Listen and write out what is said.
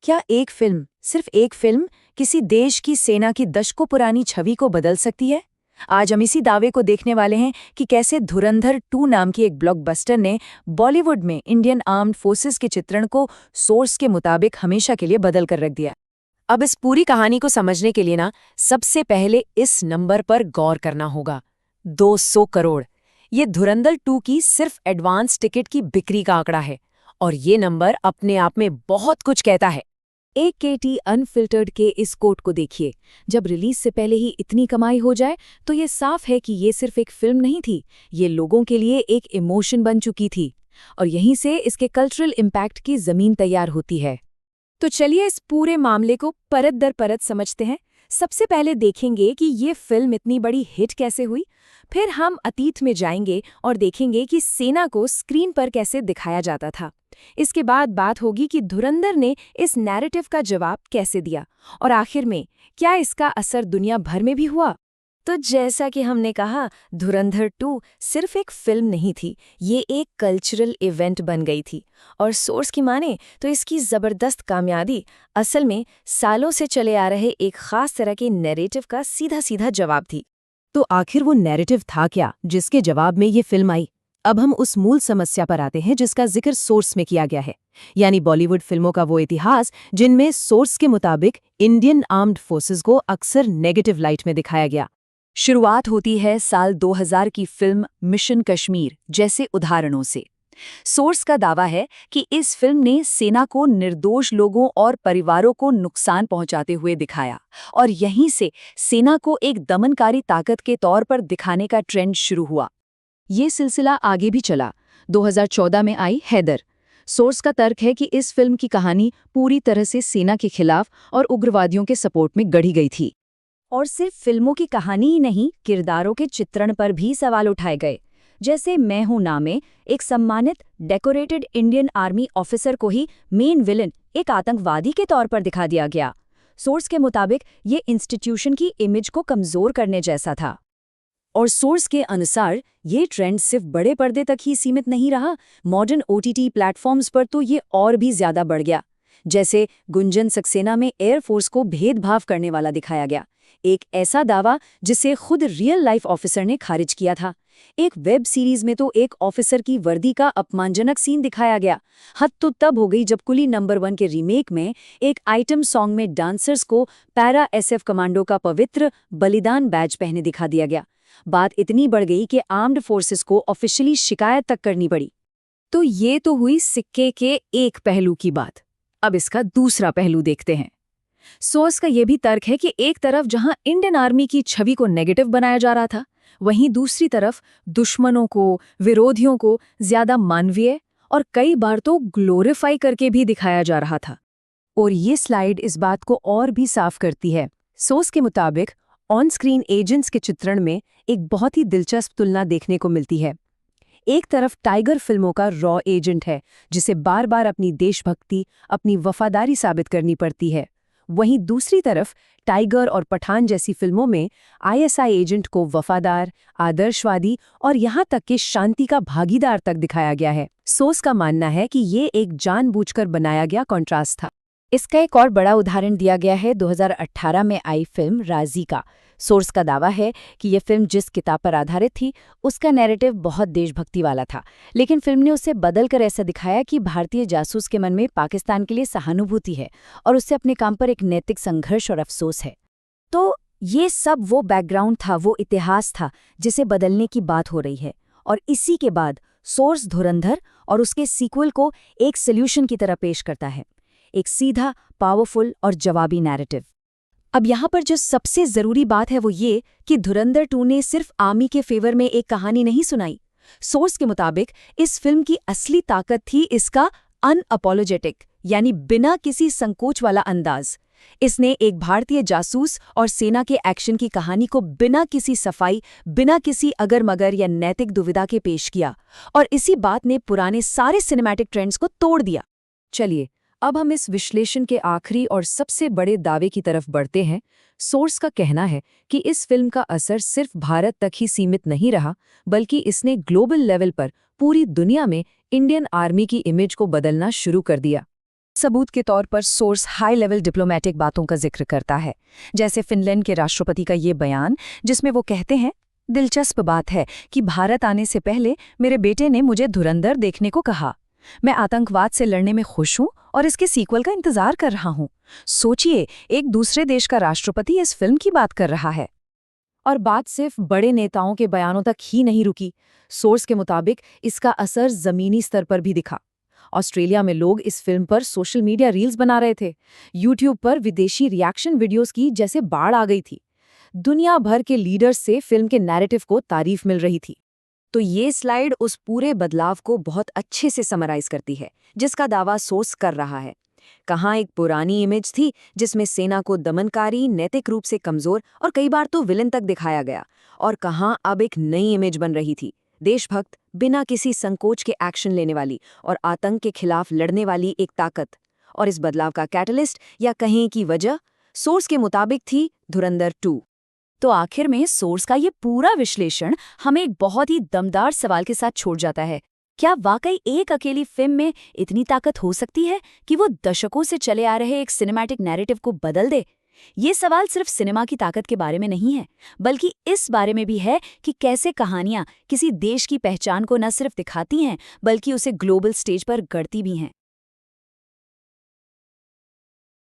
क्या एक फिल्म, सिर्फ एक फिल्म, किसी देश की सेना की दशकों पुरानी छवि को बदल सकती है? आज हम इसी दावे को देखने वाले हैं कि कैसे धुरंधर 2 नाम की एक ब्लॉकबस्टर ने बॉलीवुड में इंडियन आर्म्ड फोर्सेस के चित्रण को सोर्स के मुताबिक हमेशा के लिए बदल कर रख दिया। अब इस पूरी कहानी को समझने के लिए सबसे पहले इस नंबर पर गौर करना होगा। 200 करोड़। ये धुरंधर 2 की सिर्फ एडवांस टिकट की बिक्री का आंकड़ा है और ये नंबर अपने आप में बहुत कुछ कहता है। AKT अनफिल्टर्ड के इस कोट को देखिए। जब रिलीज से पहले ही इतनी कमाई हो जाए तो ये साफ है कि ये सिर्फ एक फिल्म नहीं थी, ये लोगों के लिए एक इमोशन बन चुकी थी और यहीं से इसके कल्चरल इम्पैक्ट की जमीन तैयार होती है। तो चलिए इस पूरे मामले को परत दर परत समझते हैं। सबसे पहले देखेंगे कि ये फिल्म इतनी बड़ी हिट कैसे हुई, फिर हम अतीत में जाएंगे और देखेंगे कि सेना को स्क्रीन पर कैसे दिखाया जाता था। इसके बाद बात होगी कि धुरंधर ने इस नैरेटिव का जवाब कैसे दिया और आखिर में क्या इसका असर दुनिया भर में भी हुआ। तो जैसा कि हमने कहा, धुरंधर 2 सिर्फ एक फिल्म नहीं थी, ये एक कल्चरल इवेंट बन गई थी और सोर्स की माने तो इसकी ज़बरदस्त कामयाबी असल में सालों से चले आ रहे एक खास तरह के नैरेटिव का सीधा सीधा जवाब थी। तो आखिर वो नैरेटिव था क्या जिसके जवाब में ये फिल्म आई? अब हम उस मूल समस्या पर आते हैं जिसका जिक्र सोर्स में किया गया है, यानी बॉलीवुड फिल्मों का वो इतिहास जिनमें सोर्स के मुताबिक इंडियन आर्म्ड फोर्सेस को अक्सर नेगेटिव लाइट में दिखाया गया। शुरुआत होती है साल 2000 की फिल्म मिशन कश्मीर जैसे उदाहरणों से। सोर्स का दावा है कि इस फिल्म ने सेना को निर्दोष लोगों और परिवारों को नुकसान पहुंचाते हुए दिखाया और यहीं से सेना को एक दमनकारी ताकत के तौर पर दिखाने का ट्रेंड शुरू हुआ। ये सिलसिला आगे भी चला। 2014 में आई हैदर। सोर्स का तर्क है कि इस फिल्म की कहानी पूरी तरह से सेना के खिलाफ और उग्रवादियों के सपोर्ट में गढ़ी गई थी। और सिर्फ फिल्मों की कहानी ही नहीं, किरदारों के चित्रण पर भी सवाल उठाए गए। जैसे मैं हूं ना में एक सम्मानित डेकोरेटेड इंडियन आर्मी ऑफिसर को ही मेन विलन एक आतंकवादी के तौर पर दिखा दिया गया। सोर्स के मुताबिक ये इंस्टीट्यूशन की इमेज को कमजोर करने जैसा था। और सोर्स के अनुसार ये ट्रेंड सिर्फ बड़े पर्दे तक ही सीमित नहीं रहा, मॉडर्न OTT प्लेटफॉर्म्स पर तो ये और भी ज्यादा बढ़ गया। जैसे गुंजन सक्सेना में एयरफोर्स को भेदभाव करने वाला दिखाया गया, एक ऐसा दावा जिसे खुद रियल लाइफ ऑफिसर ने खारिज किया था। एक वेब सीरीज में तो एक ऑफिसर की वर्दी का अपमानजनक सीन दिखाया गया। हद तो तब हो गई जब कुली नंबर 1 के रीमेक में एक आइटम सॉन्ग में डांसर्स को पैरा SF कमांडो का पवित्र बलिदान बैज पहने दिखा दिया गया। बात इतनी बढ़ गई कि आर्म्ड फोर्सेस को ऑफिशियली शिकायत तक करनी पड़ी। तो ये तो हुई सिक्के के एक पहलू की बात। अब इसका दूसरा पहलू देखते हैं। सोर्स का यह भी तर्क है कि एक तरफ जहां इंडियन आर्मी की छवि को नेगेटिव बनाया जा रहा था, वहीं दूसरी तरफ दुश्मनों को, विरोधियों को ज्यादा मानवीय और कई बार तो ग्लोरीफाई करके भी दिखाया जा रहा था। और ये स्लाइड इस बात को और भी साफ करती है। सोर्स के मुताबिक ऑन स्क्रीन एजेंट्स के चित्रण में एक बहुत ही दिलचस्प तुलना देखने को मिलती है। एक तरफ टाइगर फिल्मों का रॉ एजेंट है जिसे बार बार अपनी देशभक्ति, अपनी वफादारी साबित करनी पड़ती है। वहीं दूसरी तरफ टाइगर और पठान जैसी फिल्मों में ISI एजेंट को वफादार, आदर्शवादी और यहां तक कि शांति का भागीदार तक दिखाया गया है। सोर्स का मानना है कि ये एक जानबूझकर बनाया गया कॉन्ट्रास्ट था। इसका एक और बड़ा उदाहरण दिया गया है 2018 में आई फिल्म राजी का। सोर्स का दावा है कि यह फिल्म जिस किताब पर आधारित थी उसका नैरेटिव बहुत देशभक्ति वाला था, लेकिन फिल्म ने उसे बदलकर ऐसा दिखाया कि भारतीय जासूस के मन में पाकिस्तान के लिए सहानुभूति है और उससे अपने काम पर एक नैतिक संघर्ष और अफसोस है। तो ये सब वो बैकग्राउंड था, वो इतिहास था जिसे बदलने की बात हो रही है। और इसी के बाद सोर्स धुरंधर और उसके सीक्वल को एक सोल्यूशन की तरह पेश करता है, एक सीधा, पावरफुल और जवाबी नैरेटिव। अब यहाँ पर जो सबसे जरूरी बात है वो ये कि धुरंधर 2 ने सिर्फ आर्मी के फेवर में एक कहानी नहीं सुनाई। सोर्स के मुताबिक इस फिल्म की असली ताकत थी इसका अनअपोलोजेटिक, यानी बिना किसी संकोच वाला अंदाज। इसने एक भारतीय जासूस और सेना के एक्शन की कहानी को बिना किसी सफाई, बिना किसी अगर मगर या नैतिक दुविधा के पेश किया और इसी बात ने पुराने सारे सिनेमैटिक ट्रेंड्स को तोड़ दिया। चलिए अब हम इस विश्लेषण के आखिरी और सबसे बड़े दावे की तरफ बढ़ते हैं। सोर्स का कहना है कि इस फिल्म का असर सिर्फ भारत तक ही सीमित नहीं रहा, बल्कि इसने ग्लोबल लेवल पर पूरी दुनिया में इंडियन आर्मी की इमेज को बदलना शुरू कर दिया। सबूत के तौर पर सोर्स हाई लेवल डिप्लोमेटिक बातों का जिक्र करता है, जैसे फिनलैंड के राष्ट्रपति का ये बयान जिसमें वो कहते हैं, दिलचस्प बात है कि भारत आने से पहले मेरे बेटे ने मुझे धुरंधर देखने को कहा। मैं आतंकवाद से लड़ने में खुश हूं और इसके सीक्वल का इंतजार कर रहा हूं। सोचिए, एक दूसरे देश का राष्ट्रपति इस फिल्म की बात कर रहा है। और बात सिर्फ बड़े नेताओं के बयानों तक ही नहीं रुकी। सोर्स के मुताबिक इसका असर जमीनी स्तर पर भी दिखा। ऑस्ट्रेलिया में लोग इस फिल्म पर सोशल मीडिया रील्स बना रहे थे। यूट्यूब पर विदेशी रिएक्शन वीडियोस की जैसे बाढ़ आ गई थी। दुनिया भर के लीडर्स से फिल्म के नैरेटिव को तारीफ मिल रही थी। तो ये स्लाइड उस पूरे बदलाव को बहुत अच्छे से समराइज करती है, जिसका दावा सोर्स कर रहा है। कहाँ एक पुरानी इमेज थी जिसमें सेना को दमनकारी, नैतिक रूप से कमजोर और कई बार तो विलन तक दिखाया गया, और कहाँ अब एक नई इमेज बन रही थी, देशभक्त, बिना किसी संकोच के एक्शन लेने वाली और आतंक के खिलाफ लड़ने वाली एक ताकत। और इस बदलाव का कैटलिस्ट या कहें की वजह सोर्स के मुताबिक थी धुरंधर 2। तो आखिर में सोर्स का ये पूरा विश्लेषण हमें एक बहुत ही दमदार सवाल के साथ छोड़ जाता है। क्या वाकई एक अकेली फिल्म में इतनी ताकत हो सकती है कि वो दशकों से चले आ रहे एक सिनेमैटिक नैरेटिव को बदल दे? ये सवाल सिर्फ सिनेमा की ताकत के बारे में नहीं है, बल्कि इस बारे में भी है कि कैसे कहानियां किसी देश की पहचान को न सिर्फ दिखाती हैं, बल्कि उसे ग्लोबल स्टेज पर गढ़ती भी हैं।